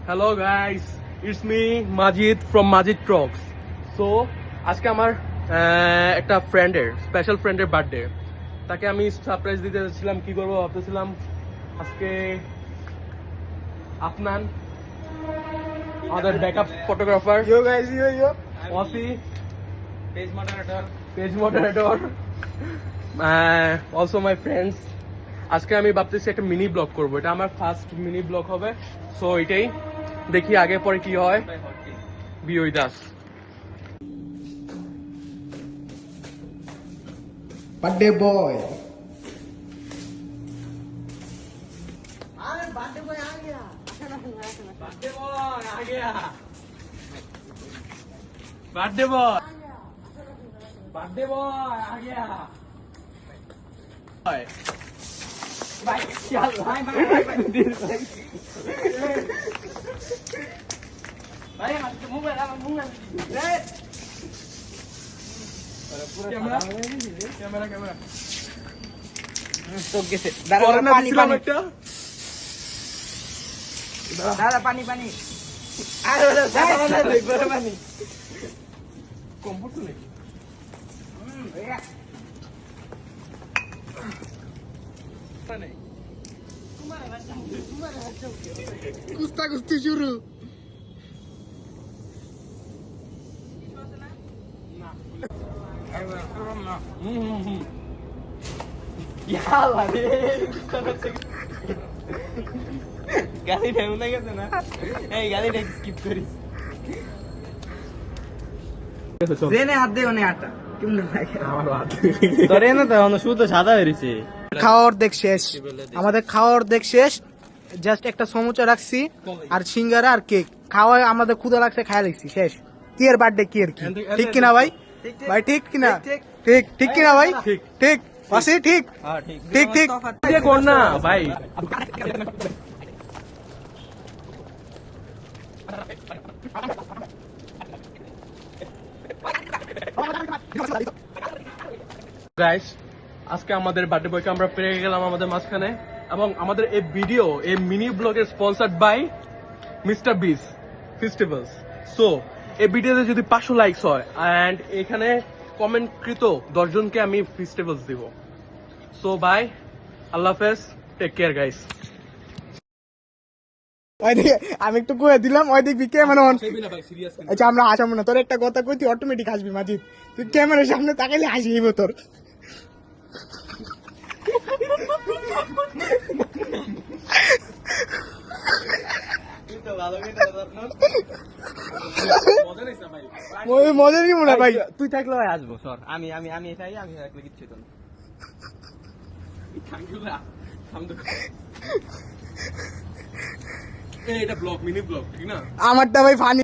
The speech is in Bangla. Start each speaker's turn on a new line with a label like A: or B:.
A: Hello guys, it's me Majid from Majid Tux. So আজকে আমার একটা স্পেশাল ফ্রেন্ডের বার্থডে। তাকে আমি সারপ্রাইজ দিতে যাচ্ছিলাম। কি করবো ভাবতেছিলাম, আজকে আফনান, আমাদের backup photographer, Wasi, page moderator, also my friends. আজকে আমি ভাবতেছি একটা মিনি ব্লগ করবো। এটা আমার ফার্স্ট মিনি ব্লগ হবে। সো এটাই দেখি আগে পরে কি হয়। B with us.
B: Birthday boy
A: camera
B: दादा पानी पानी कुस्ता कुस्ती शुरू
C: গাড়িটা উঠে গেছে না, এই গাড়িটা স্কিপ করিস।
B: জেনে হাত দে ওনে আটা কেমন লাগে
A: আমার হাত।
C: তোরে না তো শুধু সাদা বেরিয়েছে।
B: খাওয়ার দেখ শেষ, আমাদের খাওয়ার দেখ শেষ। জাস্ট একটা সমুচা রাখছি আর সিঙ্গারা আর কেক খাওয়া আমাদের ক্ষুধা লাগছে, খাওয়া লাগছি শেষ। কি এর বার্থডে কি এর কি, ঠিক কিনা ভাই? ভাই ঠিক কিনা? ঠিক ঠিক কিনা ভাই?
A: ঠিক।
B: ঠিক পাশে ঠিক
C: হ্যাঁ ঠিক
B: ঠিক ঠিক
A: দিয়ে কর না ভাই। গাইস, আজকে আমাদের বার্থডে বয়কে আমরা পেয়ে গেলাম আমাদের মাঝখানে, এবং আমাদের এই ভিডিও, এই মিনি ব্লগের স্পন্সার্ড বাই মিস্টার বিস ফেস্টিভ্যালস। সো এই ভিডিওতে যদি 500 লাইকস হয় এন্ড এখানে কমেন্টকৃত 10 জনকে আমি ফেস্টিভ্যালস দিব। সো বাই, আল্লাহ হাফেজ, টেক কেয়ার গাইস।
B: আমি একটু কয়ে দিলাম, ওই দেখবি ক্যামেরা অন। আচ্ছা আমরা হাসাবো না, তোর একটা কথা কই, তুই অটোমেটিক হাসবি মাজিদ। তুই ক্যামেরার সামনে তাকাইলে হাসিব তোর। মজা নিব না ভাই,
C: তুই থাকলে ভাই আসবো সর। আমি আমি আমি এটাই আমি থাকলে কিচ্ছু তো না।
A: এটা ব্লগ, মিনি ব্লগ, ঠিক না?
B: আমারটা ভাই ফানি।